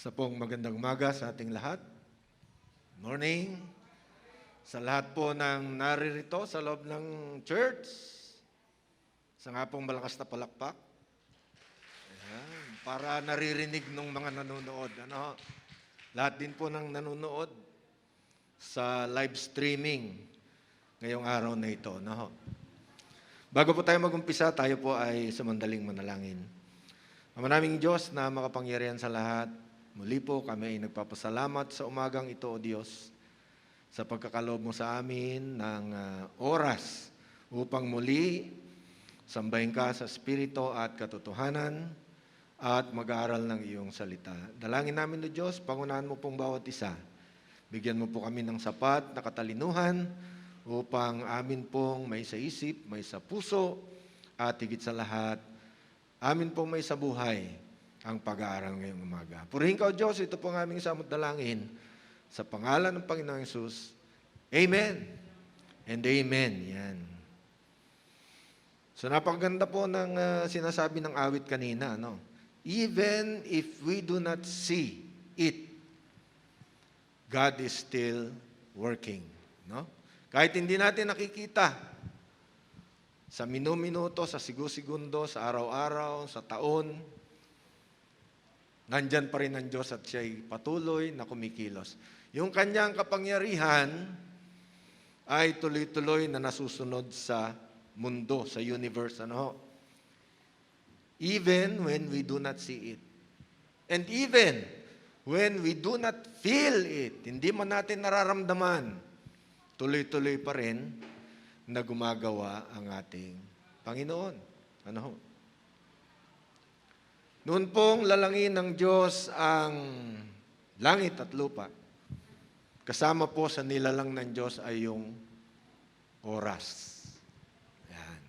Sa pong magandang umaga sa ating lahat. Morning. Sa lahat po ng naririto sa loob ng church. Sa nga pong malakas na palakpak. Ayan, para naririnig ng mga nanonood. Lahat din po ng nanonood sa live streaming ngayong araw na ito. Bago po tayo mag-umpisa, tayo po ay sumandaling manalangin. Ama naming Diyos na makapangyarihan sa lahat, muli po kami ay nagpapasalamat sa umagang ito, O Diyos, sa pagkakaloob mo sa amin ng oras upang muli sambahin ka sa Espiritu at katotohanan at mag-aaral ng iyong salita. Dalangin namin, O Diyos, pangunahan mo pong bawat isa. Bigyan mo po kami ng sapat na katalinuhan upang amin pong may sa isip, may sa puso, at higit sa lahat, amin pong may sa buhay ang pag-aaral ngayong umaga. Purihin ka, O Diyos, ito po ang aming samot dalangin sa pangalan ng Panginoong Hesus. Amen and amen. Yan. So napakaganda po ng sinasabi ng awit kanina. Even if we do not see it, God is still working. Kahit hindi natin nakikita, sa minuto, sa segundo, sa araw-araw, sa taon, nandyan pa rin ang Diyos at siya'y patuloy na kumikilos. Yung kanyang kapangyarihan ay tuloy-tuloy na nasusunod sa mundo, sa universe. Even when we do not see it. And even when we do not feel it, hindi man natin nararamdaman, tuloy-tuloy pa rin na gumagawa ang ating Panginoon. Noon pong lalangin ng Diyos ang langit at lupa, kasama po sa nilalang ng Diyos ay yung oras. Yan.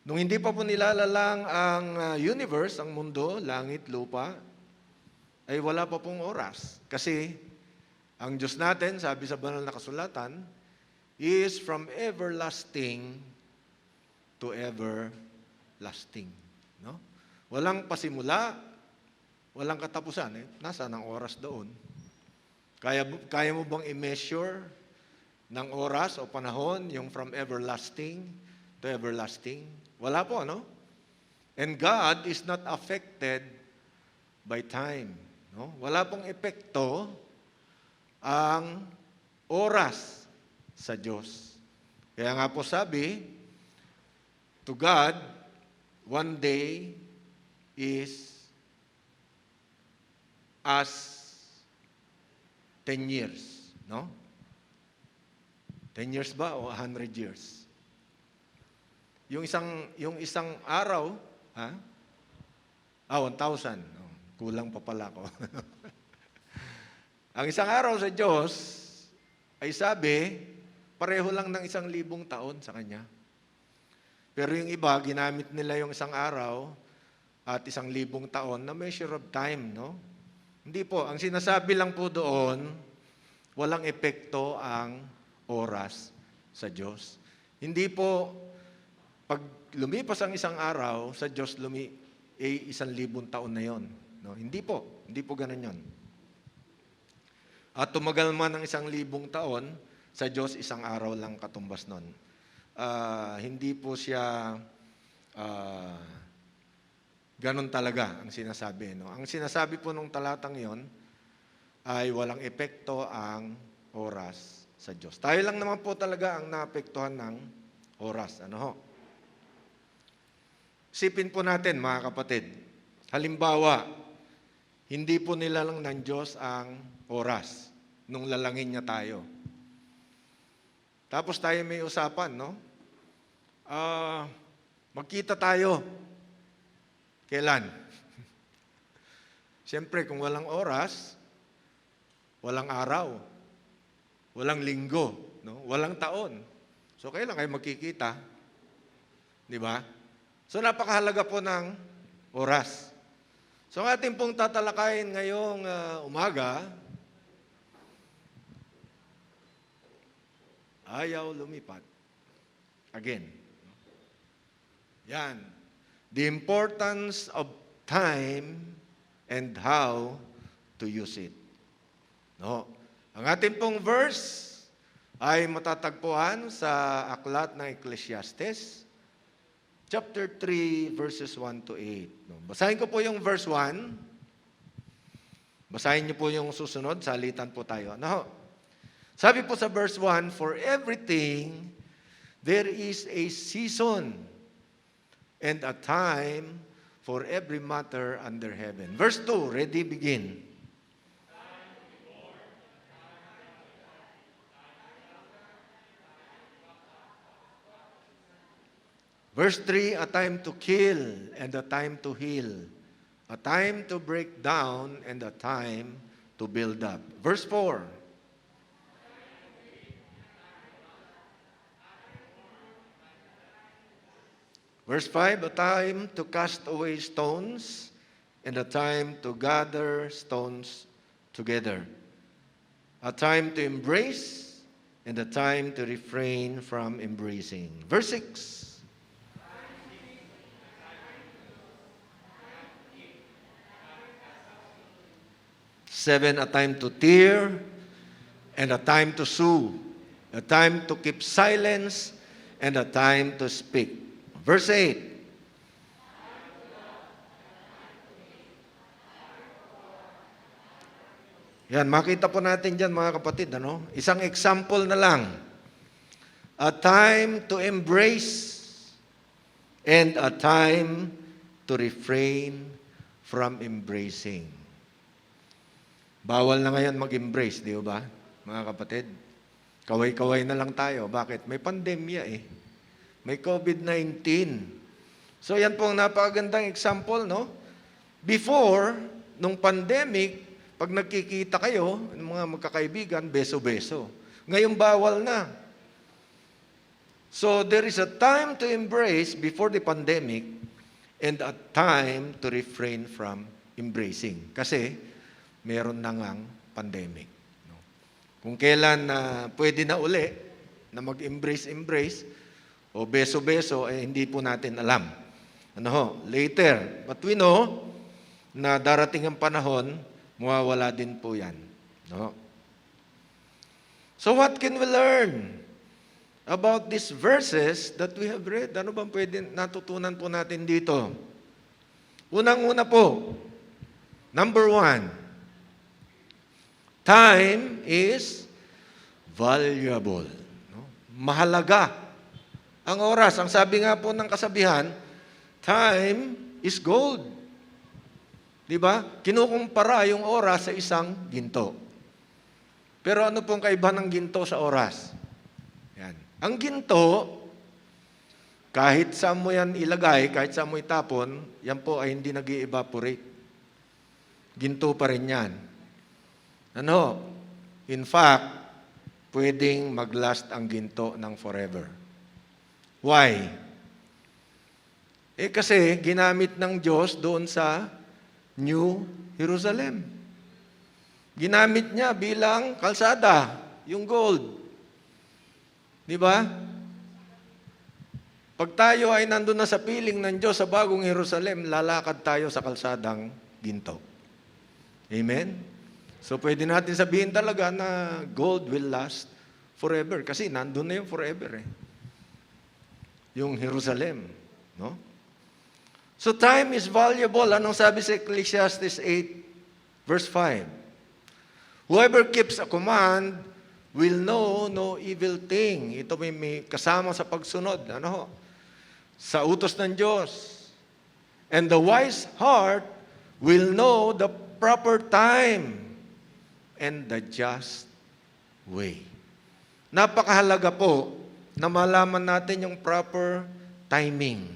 Nung hindi pa po nilalalang ang universe, ang mundo, langit, lupa, ay wala pa pong oras. Kasi ang Diyos natin, sabi sa banal na kasulatan, is from everlasting to everlasting. Walang pasimula, walang katapusan. Nasaan ang oras doon? Kaya mo bang i-measure ng oras o panahon yung from everlasting to everlasting? Wala po, And God is not affected by time. Wala pong epekto ang oras sa Diyos. Kaya nga po sabi, to God, one day is as 10 years. 10 years ba o 100 years? Yung isang araw, 1,000. Kulang pa pala ko. Ang isang araw sa Diyos ay sabi, pareho lang ng 1,000 taon sa Kanya. Pero yung iba, ginamit nila yung isang araw at 1,000 taon na measure of time, Hindi po. Ang sinasabi lang po doon, walang epekto ang oras sa Diyos. Hindi po, pag lumipas ang isang araw, sa Diyos 1,000 taon na yon. Hindi po. Hindi po ganun yon. At tumagal man ng 1,000 taon, sa Diyos isang araw lang katumbas nun. Hindi po siya ganun talaga ang sinasabi. Ang sinasabi po nung talatang yon ay walang epekto ang oras sa Diyos. Tayo lang naman po talaga ang naapektuhan ng oras. Isipin po natin, mga kapatid. Halimbawa, hindi po nilalang ng Diyos ang oras nung lalangin niya tayo. Tapos tayo may usapan, magkita tayo. Kailan? Siyempre, kung walang oras, walang araw, walang linggo, walang taon. So, kailan kayo magkikita? Di ba? So, napakahalaga po ng oras. So, ang ating pong tatalakayin ngayong umaga, ayaw lumipat. Again. Yan. The importance of time and how to use it. No? Ang ating pong verse ay matatagpuan sa aklat ng Ecclesiastes, chapter 3, verses 1 to 8. No? Basahin ko po yung verse 1. Basahin niyo po yung susunod, salitan po tayo. No? Sabi po sa verse 1, "For everything there is a season and a time for every matter under heaven." Verse 2, ready, begin. Verse 3, "A time to kill and a time to heal. A time to break down and a time to build up." Verse 4, verse 5, "A time to cast away stones and a time to gather stones together. A time to embrace and a time to refrain from embracing." Verse 6, 7, "A time to tear and a time to sue. A time to keep silence and a time to speak." Verse 8, yan, makita po natin dyan mga kapatid, ano? Isang example na lang. A time to embrace and a time to refrain from embracing. Bawal na ngayon mag-embrace, di ba, mga kapatid? Kaway-kaway na lang tayo. Bakit? May pandemya eh. May COVID-19. So yan po ang napakagandang example, no? Before, nung pandemic, pag nagkikita kayo, ng mga magkakaibigan, beso-beso. Ngayon bawal na. So there is a time to embrace before the pandemic and a time to refrain from embracing. Kasi meron na ngang pandemic. No? Kung kailan pwede na uli na mag-embrace o beso-beso, hindi po natin alam. Ano ho? Later. But we know na darating ang panahon, mawawala din po yan. No? So what can we learn about these verses that we have read? Ano bang pwede natutunan po natin dito? Unang-una po, number 1, time is valuable. No? Mahalaga ang oras. Ang sabi nga po ng kasabihan, time is gold. Di ba? Kinukumpara yung oras sa isang ginto. Pero ano pong kaibahan ng ginto sa oras? Yan. Ang ginto, kahit saan mo yan ilagay, kahit saan mo itapon, yan po ay hindi nag-i-evaporate. Ginto pa rin yan. Ano? In fact, pwedeng mag-last ang ginto ng forever. Why? Kasi ginamit ng Diyos doon sa New Jerusalem. Ginamit niya bilang kalsada, yung gold. Di ba? Pag tayo ay nandun na sa piling ng Diyos sa bagong Jerusalem, lalakad tayo sa kalsadang ginto. Amen? So, pwede natin sabihin talaga na gold will last forever. Kasi nandun na yung forever eh. Yung Jerusalem. No? So, time is valuable. Anong sabi sa Ecclesiastes 8, verse 5? "Whoever keeps a command will know no evil thing." Ito may kasama sa pagsunod. Ano? Sa utos ng Diyos. "And the wise heart will know the proper time and the just way." Napakahalaga po na malaman natin yung proper timing.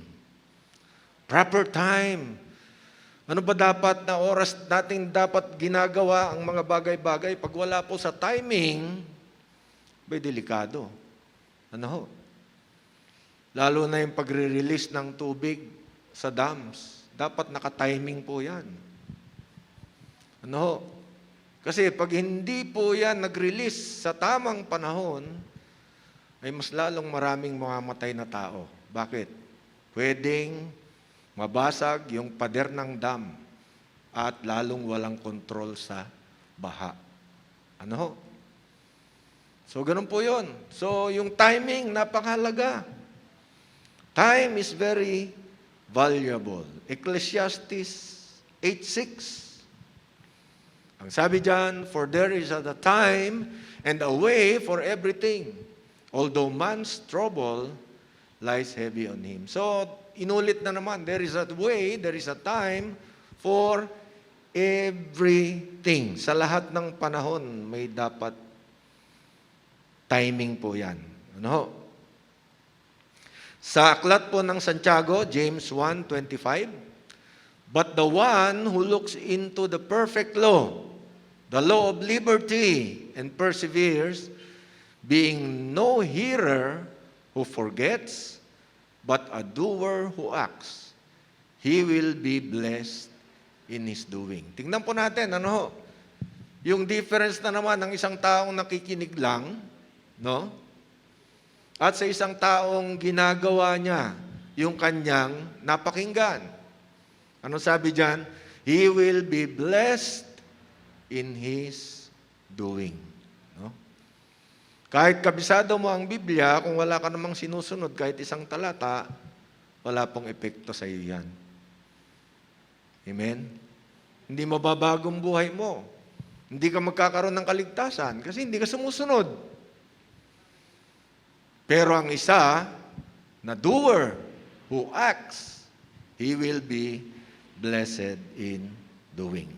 Proper time. Ano ba dapat na oras natin dapat ginagawa ang mga bagay-bagay? Pag wala po sa timing, may delikado. Ano ho? Lalo na yung pagre-release ng tubig sa dams. Dapat naka-timing po yan. Ano ho? Kasi pag hindi po yan nag-release sa tamang panahon, ay mas lalong maraming mamamatay na tao. Bakit? Pwedeng mabasag yung pader ng dam at lalong walang kontrol sa baha. Ano ho? So, ganun po yun. So, yung timing, napakahalaga. Time is very valuable. Ecclesiastes 8:6. Ang sabi dyan, for there is a time and a way for everything, although man's trouble lies heavy on him. So, inulit na naman, there is a way, there is a time for everything. Sa lahat ng panahon, may dapat timing po yan. Ano ho? Sa aklat po ng Santiago, James 1:25, but the one who looks into the perfect law, the law of liberty, and perseveres, being no hearer who forgets, but a doer who acts, he will be blessed in his doing. Tingnan po natin, ano ho? Yung difference na naman ng isang taong nakikinig lang, no? At sa isang taong ginagawa niya yung kanyang napakinggan. Ano sabi diyan? He will be blessed in his doing. No? Kahit kabisado mo ang Biblia, kung wala ka namang sinusunod kahit isang talata, wala pong epekto sa iyo yan. Amen? Hindi mababagong buhay mo. Hindi ka magkakaroon ng kaligtasan kasi hindi ka sumusunod. Pero ang isa, na doer, who acts, he will be blessed in doing.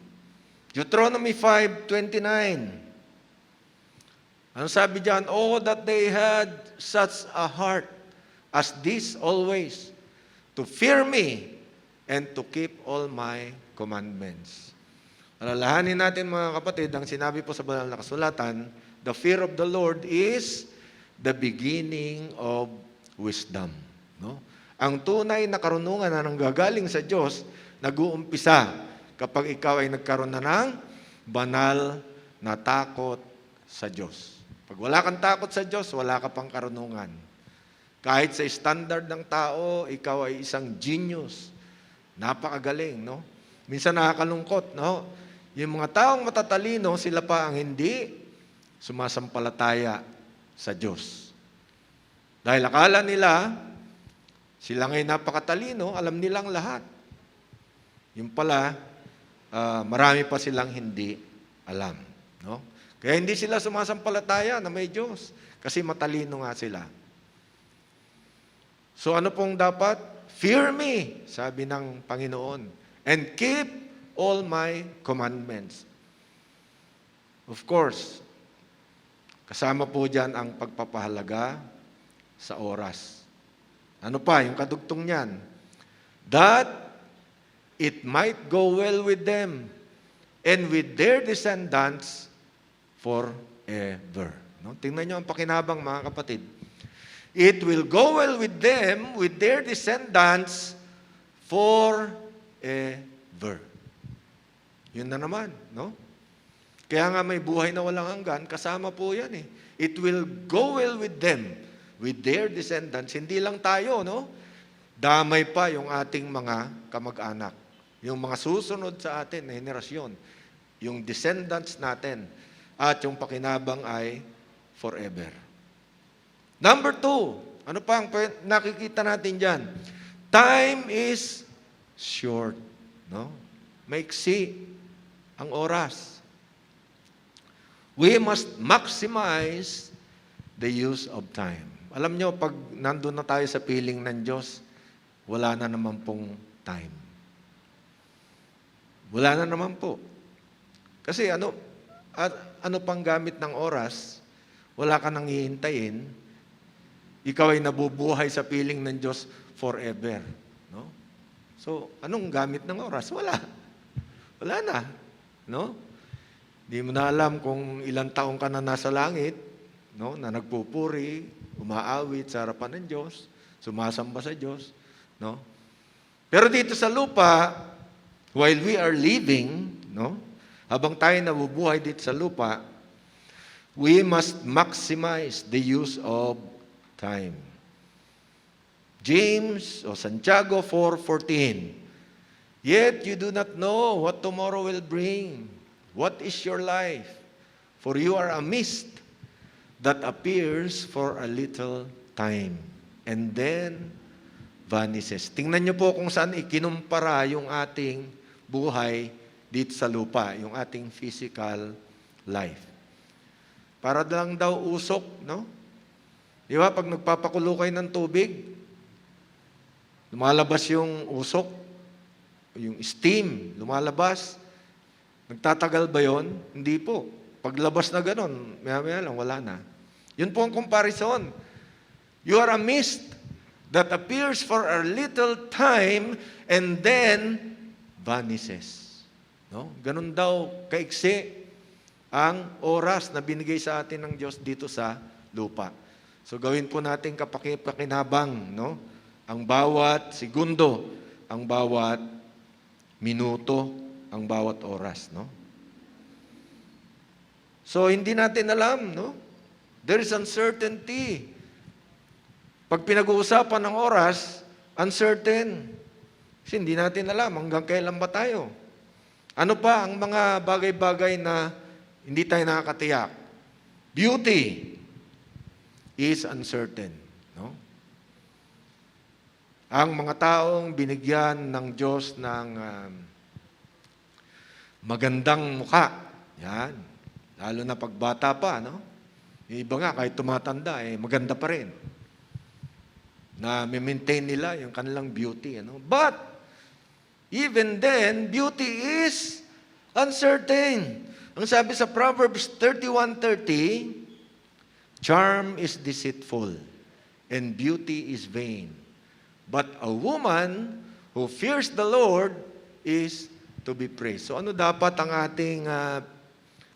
Deuteronomy 5:29. Ano sabi diyan? Oh, that they had such a heart as this always, to fear me and to keep all my commandments. Alalahanin natin mga kapatid, ang sinabi po sa banal na kasulatan, the fear of the Lord is the beginning of wisdom. No? Ang tunay na karunungan na nanggagaling sa Diyos, nag-uumpisa kapag ikaw ay nagkaroon na ng banal na takot sa Diyos. Pag wala kang takot sa Diyos, wala ka pang karunungan. Kahit sa standard ng tao, ikaw ay isang genius. Napakagaling, no? Minsan nakakalungkot, no? Yung mga taong matatalino, sila pa ang hindi sumasampalataya sa Diyos. Dahil akala nila, sila ngayon napakatalino, alam nilang lahat. Yung pala, marami pa silang hindi alam. No? Kaya hindi sila sumasampalataya na may Diyos, kasi matalino nga sila. So ano pong dapat? Fear me, sabi ng Panginoon, and keep all my commandments. Of course, kasama po dyan ang pagpapahalaga sa oras. Ano pa, yung kadugtong niyan? That it might go well with them and with their descendants forever. No? Tingnan nyo ang pakinabang, mga kapatid. It will go well with them, with their descendants forever. Yun na naman, no? Kaya nga may buhay na walang hanggan, kasama po yan eh. It will go well with them, with their descendants. Hindi lang tayo, no? Damay pa yung ating mga kamag-anak. Yung mga susunod sa atin na henerasyon. Yung descendants natin. At yung pakinabang ay forever. Number 2, ano pa ang nakikita natin dyan? Time is short. No? Maiksi ang oras. We must maximize the use of time. Alam nyo, pag nandun na tayo sa piling ng Diyos, wala na naman pong time. Wala na naman po. Kasi ano pang gamit ng oras, wala ka nang hihintayin, ikaw ay nabubuhay sa piling ng Diyos forever. No? So, anong gamit ng oras? Wala. Wala na. No? Di mo na alam kung ilang taong ka na nasa langit, no? Na nagpupuri, umaawit sa harapan ng Diyos, sumasamba sa Diyos. No? Pero dito sa lupa, while we are living, no? Habang tayo nabubuhay dito sa lupa, we must maximize the use of time. James o Santiago 4:14. Yet you do not know what tomorrow will bring. What is your life? For you are a mist that appears for a little time and then vanishes. Tingnan niyo po kung saan ikinumpara yung ating buhay dito sa lupa, yung ating physical life. Para lang daw usok, no? Di ba, pag nagpapakulo kayo ng tubig, lumalabas yung usok, yung steam, lumalabas. Nagtatagal ba yon? Hindi po. Paglabas na ganon, maya-maya lang, wala na. Yun po ang comparison. You are a mist that appears for a little time and then vanishes. No? Ganon daw kaiksi ang oras na binigay sa atin ng Diyos dito sa lupa. So gawin po natin kapakipakinabang, no? Ang bawat segundo, ang bawat minuto, ang bawat oras, no? So hindi natin alam, no? There is uncertainty. Pag pinag-uusapan ng oras, uncertain. Kasi hindi natin alam hanggang kailan ba tayo. Ano pa ang mga bagay-bagay na hindi tayo nakakatiyak? Beauty is uncertain. No? Ang mga taong binigyan ng Diyos ng magandang mukha, yan, lalo na pagbata pa, no? Yung iba nga, kahit tumatanda, maganda pa rin. Na maintain nila yung kanilang beauty. Ano? But, even then, beauty is uncertain. Ang sabi sa Proverbs 31:30, charm is deceitful, and beauty is vain. But a woman who fears the Lord is to be praised. So ano dapat ang ating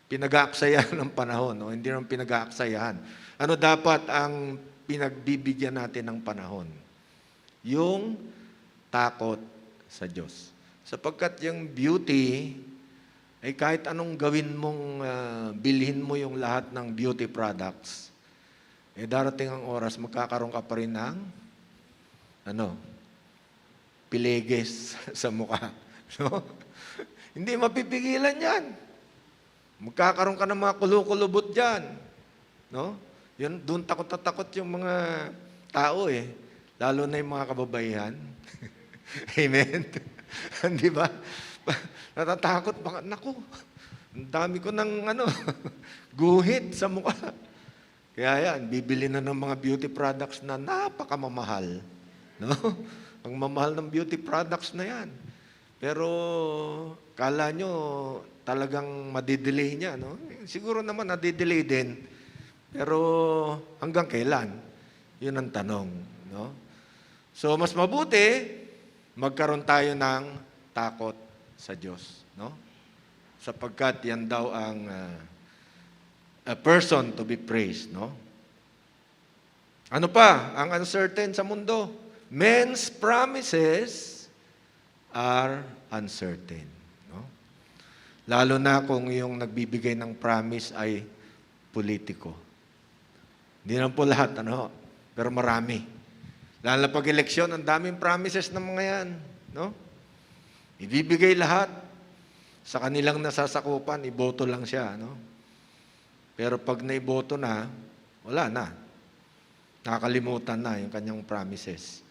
pinag-aaksayahan ng panahon? No? Hindi naman pinag-aaksayahan. Ano dapat ang pinagbibigyan natin ng panahon? Yung takot sa Diyos. Sapagkat yung beauty, ay kahit anong gawin mong bilhin mo yung lahat ng beauty products, darating ang oras, magkakaroon ka pa rin ng pileges sa mukha. No? Hindi mapipigilan yan. Magkakaroon ka ng mga kulukulubot dyan. No? Yun, doon takot na takot yung mga tao Lalo na yung mga kababaihan. Amen? Di ba? Natatakot baka, naku, ang dami ko ng guhit sa mukha. Kaya yan, bibili na ng mga beauty products na napakamamahal. No? Ang mamahal ng beauty products na yan. Pero, kala nyo, talagang madidelay niya. No? Siguro naman nadidelay din. Pero, hanggang kailan? Yun ang tanong. No? So, mas mabuti, magkaroon tayo ng takot sa Diyos. No? Sapagkat yan daw ang a person to be praised. No? Ano pa? Ang uncertain sa mundo. Men's promises are uncertain. No? Lalo na kung yung nagbibigay ng promise ay politiko. Hindi naman po lahat, pero marami. Lalo na pag-eleksyon, ang daming promises ng mga yan. No? Ibibigay lahat. Sa kanilang nasasakupan, iboto lang siya. No? Pero pag naiboto na, wala na. Nakakalimutan na yung kanyang promises.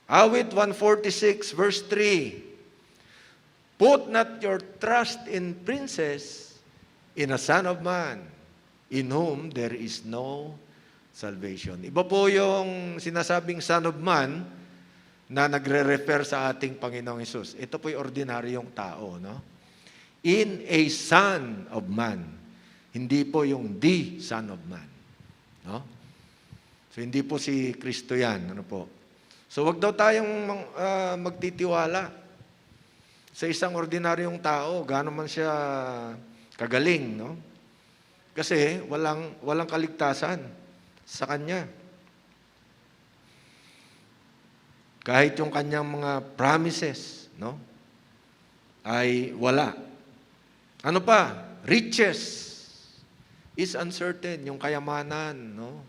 Awit 146 verse 3, put not your trust in princes, in a son of man, in whom there is no salvation. Iba po yung sinasabing son of man na nagre-refer sa ating Panginoong Hesus. Ito po yung ordinaryong tao. No? In a son of man. Hindi po yung the son of man. No? So hindi po si Kristo yan. Ano po? So wag daw tayong magtitiwala sa isang ordinaryong tao, gaano man siya kagaling, no? Kasi walang kaligtasan sa kanya. Kahit yung kanyang mga promises, no? Ay wala. Ano pa? Riches is uncertain, yung kayamanan, no?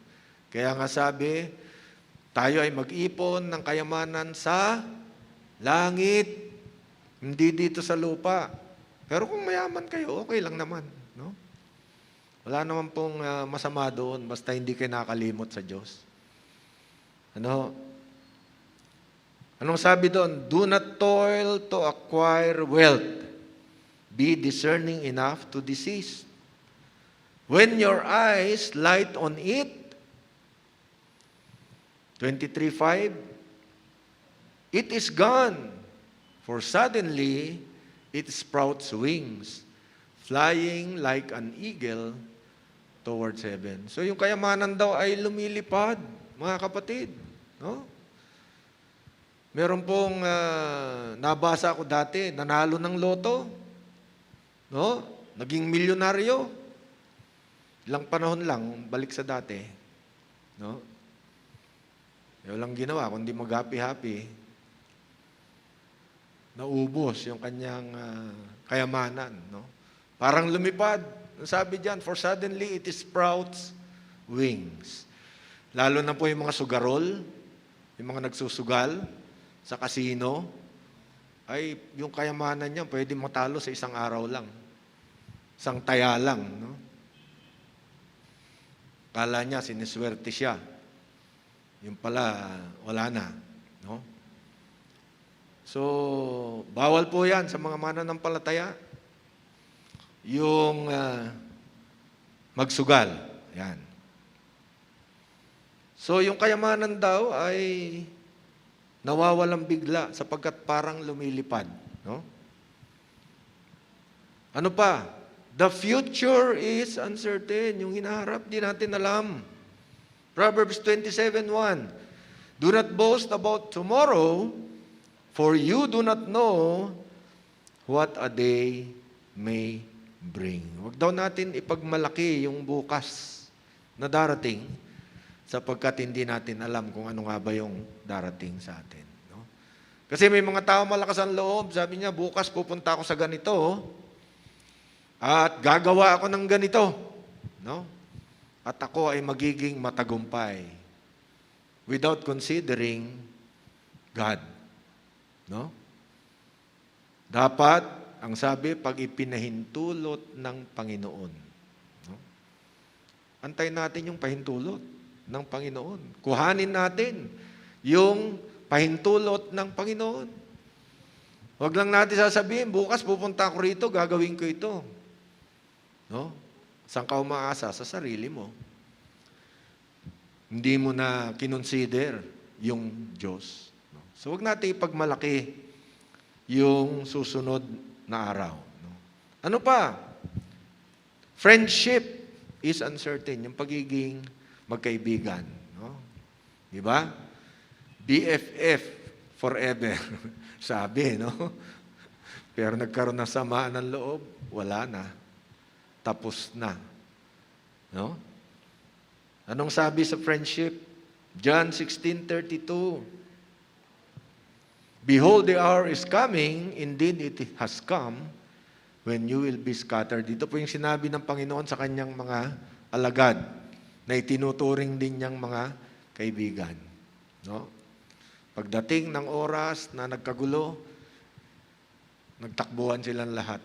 Kaya nga sabi, tayo ay mag-ipon ng kayamanan sa langit. Hindi dito sa lupa. Pero kung mayaman kayo, okay lang naman. No? Wala naman pong masama doon, basta hindi kayo nakalimot sa Diyos. Ano? Anong sabi doon? Do not toil to acquire wealth. Be discerning enough to desist. When your eyes light on it, 23:5, it is gone, for suddenly it sprouts wings, flying like an eagle towards heaven. So yung kayamanan daw ay lumilipad, mga kapatid. No? Meron pong nabasa ko dati, nanalo ng loto. No? Naging milyonaryo. Ilang panahon lang, balik sa dati. No? Walang ginawa, kundi mag-happy-happy. Naubos yung kanyang kayamanan. No? Parang lumipad. Sabi diyan, for suddenly it sprouts wings. Lalo na po yung mga sugarol, yung mga nagsusugal sa kasino, ay yung kayamanan niya pwede matalo sa isang araw lang. Isang taya lang. No? Kala niya, siniswerte siya. Yung pala, wala na. No? So, bawal po yan sa mga mananampalataya. Yung magsugal. Yan. So, yung kayamanan daw ay nawawalang bigla sapagkat parang lumilipad. No? Ano pa? The future is uncertain. Yung hinaharap, di natin alam. Proverbs 27:1. Do not boast about tomorrow, for you do not know what a day may bring. Huwag daw natin ipagmalaki yung bukas na darating sapagkat hindi natin alam kung ano nga ba yung darating sa atin. No? Kasi may mga tao malakas ang loob. Sabi niya, bukas pupunta ako sa ganito at gagawa ako ng ganito. No? At ako ay magiging matagumpay without considering God. No? Dapat, ang sabi, pag ipinahintulot ng Panginoon. No? Antayin natin yung pahintulot ng Panginoon. Kuhanin natin yung pahintulot ng Panginoon. Huwag lang natin sasabihin, bukas pupunta ako rito, gagawin ko ito. No? Saan ka umaasa? Sa sarili mo. Hindi mo na kinonsider yung Diyos. No? So, huwag natin ipagmalaki yung susunod na araw. No? Ano pa? Friendship is uncertain. Yung pagiging magkaibigan. No? Di ba? BFF forever. Sabi, no? Pero nagkaroon ng samaan ng loob, wala na. Tapos na. No? Anong sabi sa friendship? John 16:32. Behold, the hour is coming, indeed it has come, when you will be scattered. Dito po yung sinabi ng Panginoon sa kanyang mga alagad na itinuturing din niyang mga kaibigan. No? Pagdating ng oras na nagkagulo, nagtakbuhan silang lahat.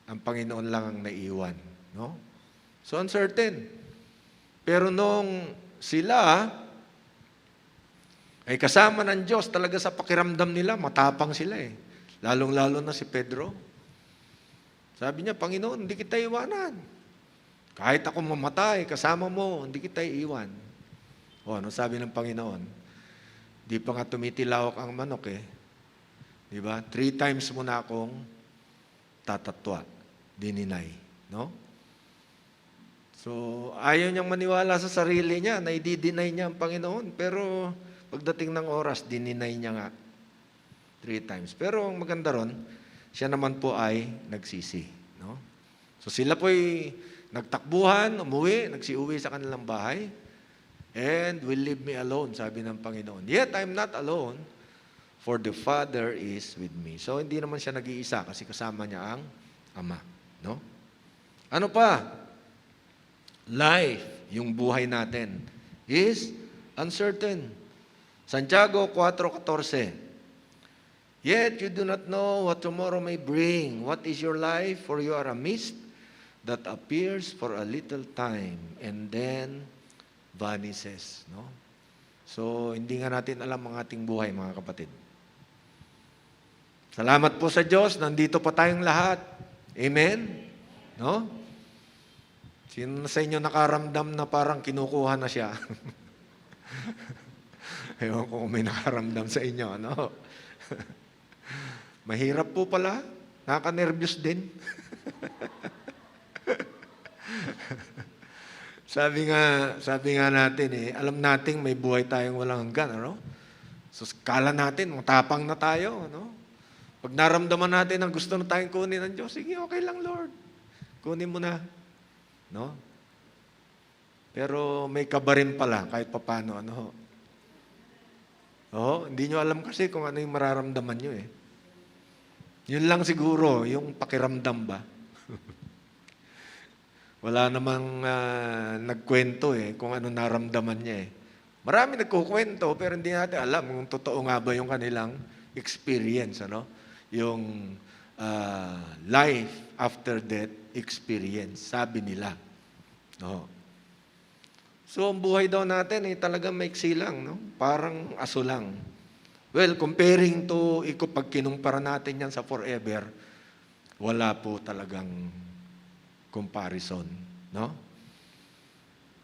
Ang Panginoon lang ang naiwan. No? So, uncertain. Pero nung sila ay kasama ng Diyos, talaga sa pakiramdam nila, matapang sila eh. Lalong-lalo na si Pedro. Sabi niya, Panginoon, hindi kita iwanan. Kahit ako mamatay, kasama mo, hindi kita iiwan. O, ano sabi ng Panginoon? Di pa nga tumitilawak ang manok eh. Di ba? 3 times mo na akong tatatwa. Dininay. No? So, ayaw niyang maniwala sa sarili niya na i-deny niya ang Panginoon. Pero, pagdating ng oras, dininay niya nga 3 times. Pero, ang maganda ron, siya naman po ay nagsisi. No? So, sila po'y nagtakbuhan, umuwi, nagsiuwi sa kanilang bahay. And will leave me alone, sabi ng Panginoon. Yet, I'm not alone, for the Father is with me. So, hindi naman siya nag-iisa kasi kasama niya ang Ama. No? Ano pa? Life, yung buhay natin, is uncertain. Santiago 4:14. Yet you do not know what tomorrow may bring. What is your life? For you are a mist that appears for a little time and then vanishes. No? So, hindi nga natin alam ang ating buhay, mga kapatid. Salamat po sa Diyos, nandito pa tayong lahat. Amen? No? Sino sa inyo nakaramdam na parang kinukuha na siya? Ewan ko kung may nakaramdam sa inyo, no? Mahirap po pala. Nakaka-nervyos din. Sabi nga natin alam nating may buhay tayong walang hanggan, ano? So, kala natin, matapang na tayo, no? Pag naramdaman natin ang gusto na tayong kunin ng Diyos, sige, okay lang, Lord. Kunin mo na. No? Pero may kaba rin pala, kahit papano, ano? Hindi nyo alam kasi kung ano yung mararamdaman nyo eh. Yun lang siguro, yung pakiramdam ba? Wala namang nagkwento kung ano naramdaman niya eh. Marami nagkukwento, pero hindi natin alam kung totoo nga ba yung kanilang experience, ano? Yung life after death experience, sabi nila. No? So, ang buhay daw natin talagang maiksi lang, no? Parang aso lang. Well, comparing to, pag kinumpara natin yan sa forever, wala po talagang comparison, no?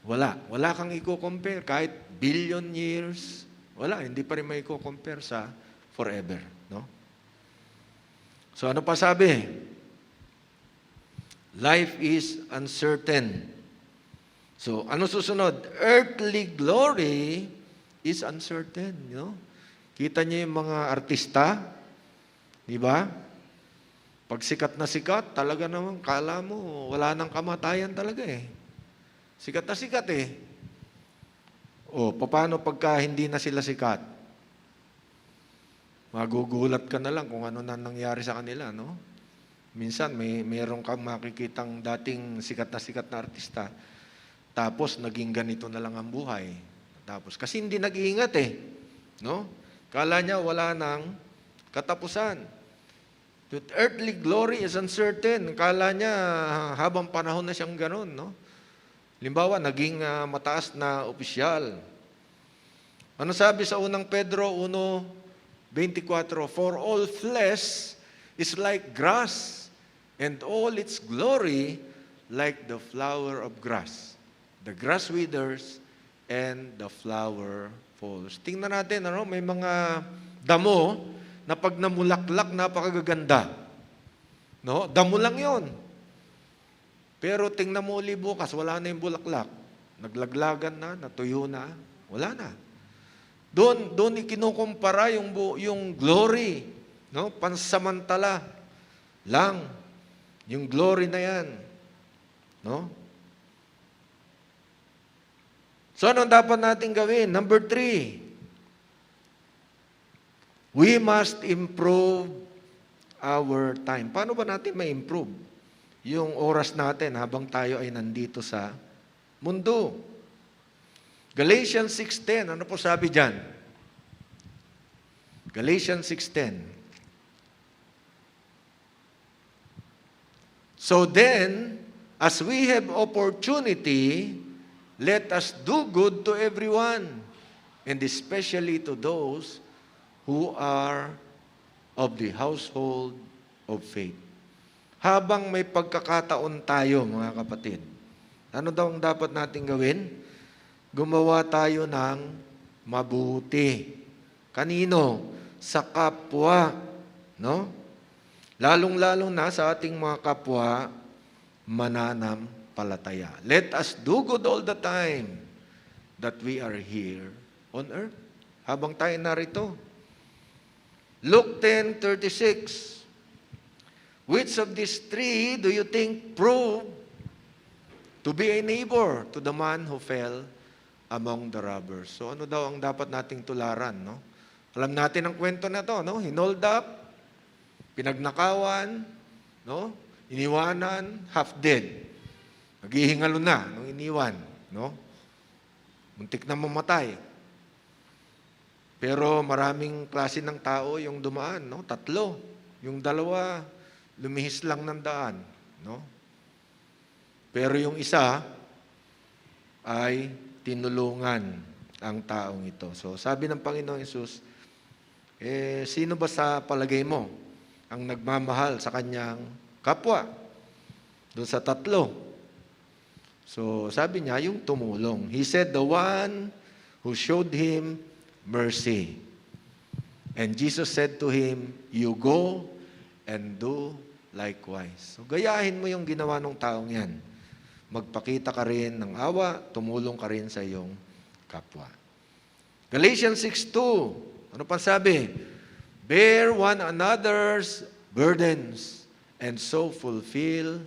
Wala kang i-compare. Kahit billion years, hindi pa rin may i-compare sa forever, no? So, ano pa sabi? Life is uncertain. So, ano susunod? Earthly glory is uncertain, you know? Kita niyo yung mga artista, di ba? Pag sikat na sikat, talaga naman, kala mo, wala nang kamatayan talaga eh. Sikat na sikat eh. Paano pagka hindi na sila sikat? Magugulat ka na lang kung ano na nangyari sa kanila, no? Minsan, mayroon kang makikitang dating sikat na artista, tapos naging ganito na lang ang buhay. Tapos, kasi hindi nag-iingat eh. No? Kala niya wala nang katapusan. The earthly glory is uncertain. Kala niya habang panahon na siyang ganun, no? Halimbawa, naging mataas na opisyal. Ano sabi sa unang Pedro 1:24? For all flesh is like grass, and all its glory like the flower of grass. The grass withers, and the flower falls. Tingnan natin, may mga damo na pag namulaklak, napakagaganda. No? Damo lang yon. Pero tingnan mo ulit bukas, wala na yung bulaklak. Naglaglagan na, natuyo na, wala na. Doon ikinukumpara yung glory, no? Pansamantala lang. Yung glory na yan. No? So, ano dapat natin gawin? Number 3, we must improve our time. Paano ba natin ma-improve yung oras natin habang tayo ay nandito sa mundo? Galatians 6:10, ano po sabi dyan? Galatians 6:10. So then, as we have opportunity, let us do good to everyone, and especially to those who are of the household of faith. Habang may pagkakataon tayo, mga kapatid, ano daw ang dapat natin gawin? Gumawa tayo ng mabuti. Kanino? Sa kapwa. No? Lalong-lalong na sa ating mga kapwa, mananampalataya. Let us do good all the time that we are here on earth. Habang tayo narito. Luke 10:36. Which of these three do you think proved to be a neighbor to the man who fell among the robbers? So ano daw ang dapat nating tularan, no? Alam natin ang kwento na to, no? Hinold up, pinagnakawan, no? Iniwanan, half dead. Naghihingalo na nung iniwan, no? Muntik na mamatay. Pero maraming klase ng tao yung dumaan, no? 3. Yung 2, lumihis lang ng daan, no? Pero yung isa ay tinulungan ang taong ito. So sabi ng Panginoong Hesus, sino ba sa palagay mo ang nagmamahal sa kanyang kapwa? Doon sa 3. So sabi niya, yung tumulong. He said, the one who showed him mercy. And Jesus said to him, you go and do likewise. So gayahin mo yung ginawa ng taong yan. Magpakita ka rin ng awa, tumulong ka rin sa iyong kapwa. Galatians 6:2. Ano pa sabi? Bear one another's burdens and so fulfill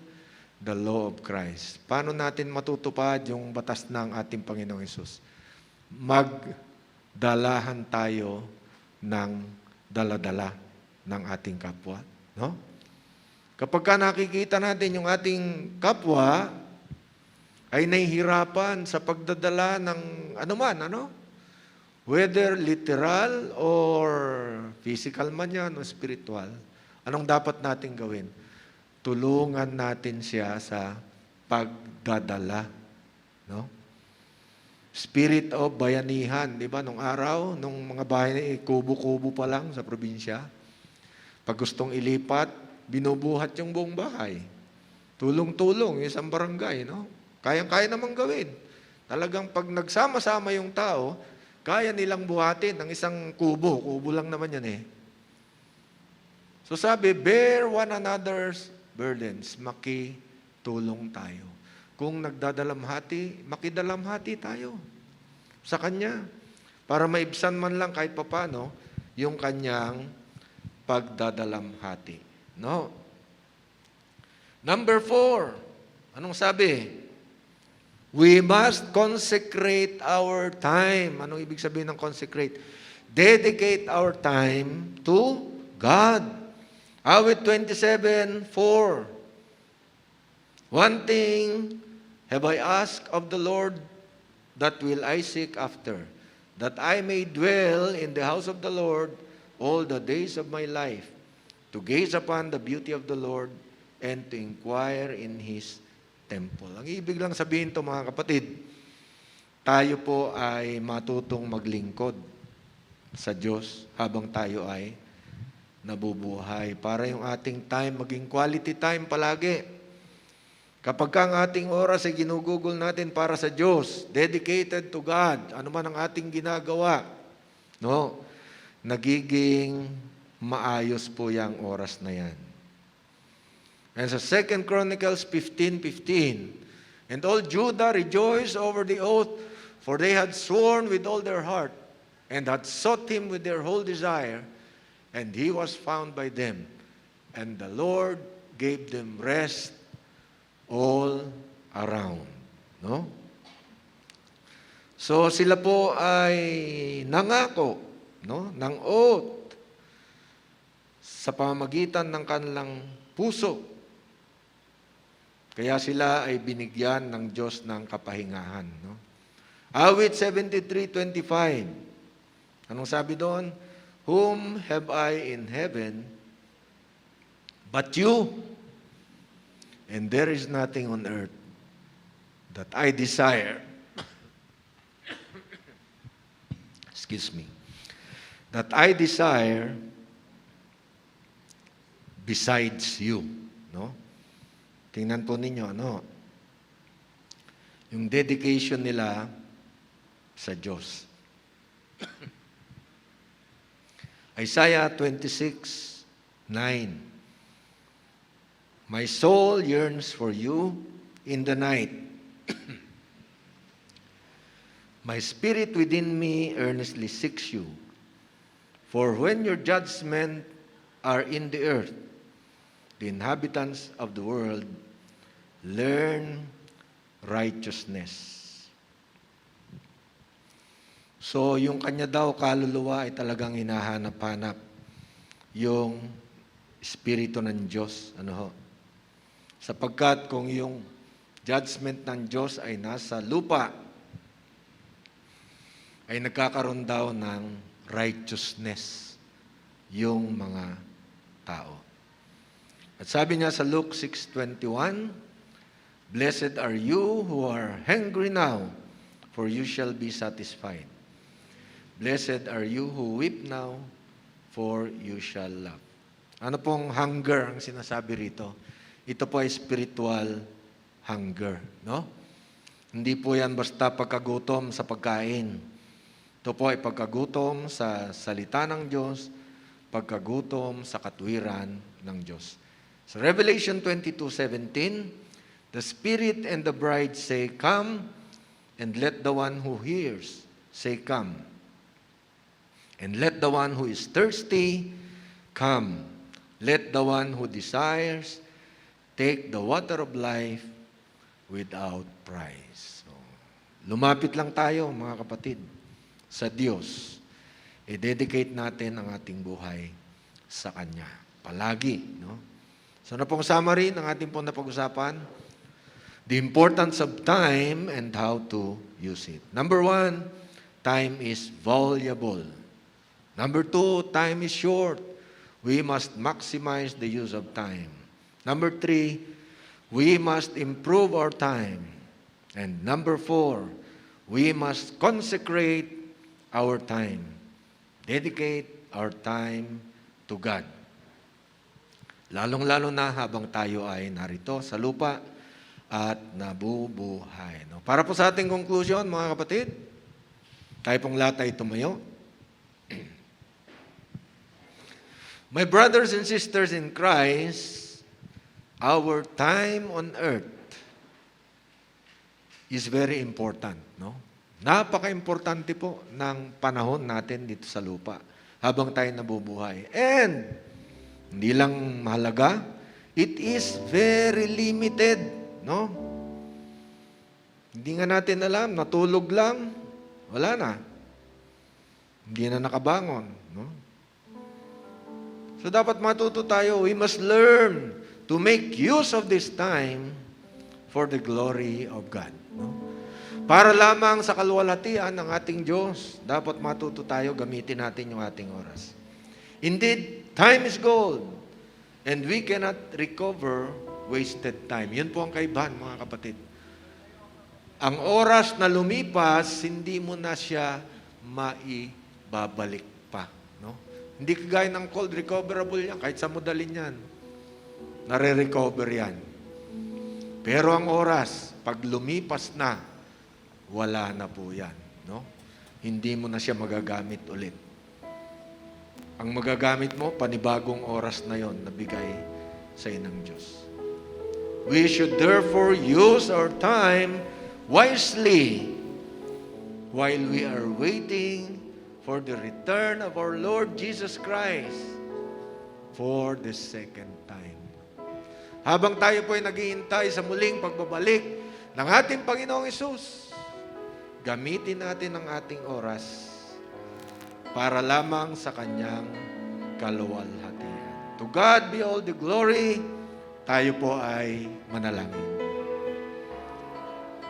the law of Christ. Paano natin matutupad yung batas ng ating Panginoong Hesus? Magdalahan tayo ng daladala ng ating kapwa. No? Kapag ka nakikita natin yung ating kapwa ay nahihirapan sa pagdadala ng anuman, whether literal or physical man yan o spiritual, anong dapat natin gawin? Tulungan natin siya sa pagdadala. No? Spirit of bayanihan, di ba? Nung araw, nung mga bahay, kubo-kubo pa lang sa probinsya, pag gustong ilipat, binubuhat yung buong bahay. Tulong-tulong, yung isang barangay, no? Kayang-kaya namang gawin. Talagang pag nagsama-sama yung tao, kaya nilang buhatin ng isang kubo. Kubo lang naman yan eh. So sabi, bear one another's burdens. Makitulong tayo. Kung nagdadalamhati, makidalamhati tayo sa Kanya. Para maibsan man lang kahit papano yung Kanyang pagdadalamhati. No? Number 4. Anong sabi? We must consecrate our time. Anong ibig sabihin ng consecrate? Dedicate our time to God. Awit 27:4. One thing have I asked of the Lord, that will I seek after, that I may dwell in the house of the Lord all the days of my life, to gaze upon the beauty of the Lord and to inquire in His temple. Ang ibig lang sabihin to mga kapatid, tayo po ay matutong maglingkod sa Diyos habang tayo ay nabubuhay. Para yung ating time maging quality time palagi. Kapag ang ating oras ay ginugugol natin para sa Diyos, dedicated to God, ano man ang ating ginagawa, no? Nagiging maayos po yung oras na yan. And sa 2 Chronicles 15:15, and all Judah rejoiced over the oath, for they had sworn with all their heart, and had sought Him with their whole desire, and He was found by them. And the Lord gave them rest all around. No? So sila po ay nangako, no, ng oath sa pamamagitan ng kanilang puso. Kaya sila ay binigyan ng Diyos ng kapahingahan. No? Awit 73:25. Anong sabi doon? Whom have I in heaven but you? And there is nothing on earth that I desire. Excuse me. That I desire besides you. No? Tingnan po ninyo, yung dedication nila sa Diyos. Isaiah 26:9. My soul yearns for you in the night. My spirit within me earnestly seeks you. For when your judgments are in the earth, the inhabitants of the world learn righteousness. So, yung kanya daw kaluluwa ay talagang hinahanap-hanap yung Espiritu ng Diyos. Sapagkat kung yung judgment ng Diyos ay nasa lupa, ay nagkakaroon daw ng righteousness yung mga tao. At sabi niya sa Luke 6:21, "Blessed are you who are hungry now, for you shall be satisfied. Blessed are you who weep now, for you shall laugh." Ano pong hunger ang sinasabi rito? Ito po ay spiritual hunger, no? Hindi po yan basta pagkagutom sa pagkain. Ito po ay pagkagutom sa salita ng Diyos, pagkagutom sa katwiran ng Diyos. So Revelation 22:17, "The Spirit and the bride say, 'Come,' and let the one who hears say, 'Come.' And let the one who is thirsty come. Let the one who desires take the water of life without price." So, lumapit lang tayo, mga kapatid, sa Diyos. I-dedicate natin ang ating buhay sa Kanya. Palagi, no? So, na pong summary ng ating pong napag-usapan? The importance of time and how to use it. Number 1, time is valuable. Number 2, time is short. We must maximize the use of time. Number 3, we must improve our time. And number 4, we must consecrate our time. Dedicate our time to God. Lalong-lalo na habang tayo ay narito sa lupa at nabubuhay. No? Para po sa ating conclusion, mga kapatid, tayo pong lahat ay tumayo. My brothers and sisters in Christ, our time on earth is very important, no? Napaka-importante po ng panahon natin dito sa lupa habang tayo nabubuhay. And hindi lang mahalaga, it is very limited, no? Hindi nga natin alam, natulog lang, wala na. Hindi na nakabangon, no? So dapat matuto tayo, we must learn to make use of this time for the glory of God, no? Para lamang sa kaluwalhatian ng ating Diyos, dapat matuto tayo, gamitin natin yung ating oras. Indeed, time is gold, and we cannot recover wasted time. Yun po ang kaibahan, mga kapatid. Ang oras na lumipas, hindi mo na siya maibabalik pa. No? Hindi kagaya ng cold, recoverable yan. Kahit sa modalin yan, nare-recover yan. Pero ang oras, pag lumipas na, wala na po yan. No? Hindi mo na siya magagamit ulit. Ang magagamit mo, panibagong oras na yon na bigay sa inang Diyos. We should therefore use our time wisely while we are waiting for the return of our Lord Jesus Christ for the second time. Habang tayo po ay naghihintay sa muling pagbabalik ng ating Panginoong Hesus, gamitin natin ang ating oras para lamang sa Kanyang kaluwalhatian. To God be all the glory. Tayo po ay manalangin.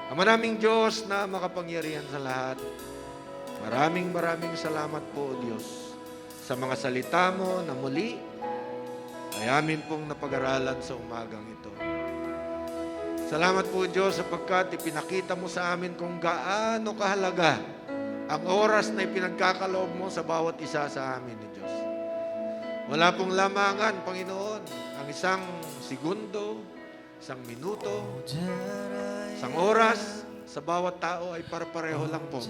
Ama naming Diyos na makapangyarihan sa lahat, maraming salamat po, O Diyos, sa mga salita mo na muli ay amin pong napag-aralan sa umagang ito. Salamat po, Diyos, sapagkat ipinakita mo sa amin kung gaano kahalaga ang oras na ipinagkakaloob mo sa bawat isa sa amin, ni Diyos. Wala pong lamangan, Panginoon, ang isang segundo, isang minuto, isang oras, sa bawat tao ay para-pareho lang po.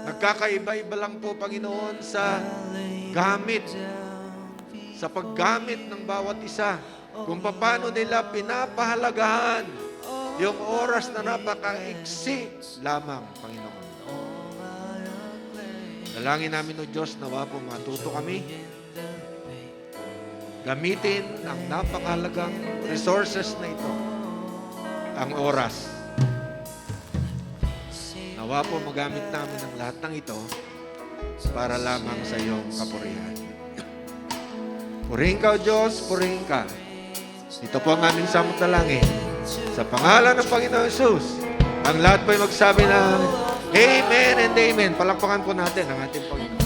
Nagkakaiba-iba lang po, Panginoon, sa gamit, sa paggamit ng bawat isa, kung paano nila pinapahalagahan yung oras na napakaiksi lamang, Panginoon. Dalangin namin, O Diyos, nawa po matuto kami. Gamitin ang napakahalagang resources na ito, ang oras. Nawa po magamit namin ang lahat ng ito para lamang sa iyong kapurihan. Purihin ka, O Diyos, purihin ka. Ito po ang aming samot na langit. Sa pangalan ng Panginoon Hesus, ang lahat po ay magsabi ng Amen and Amen. Palakpakan po natin ang ating Panginoon.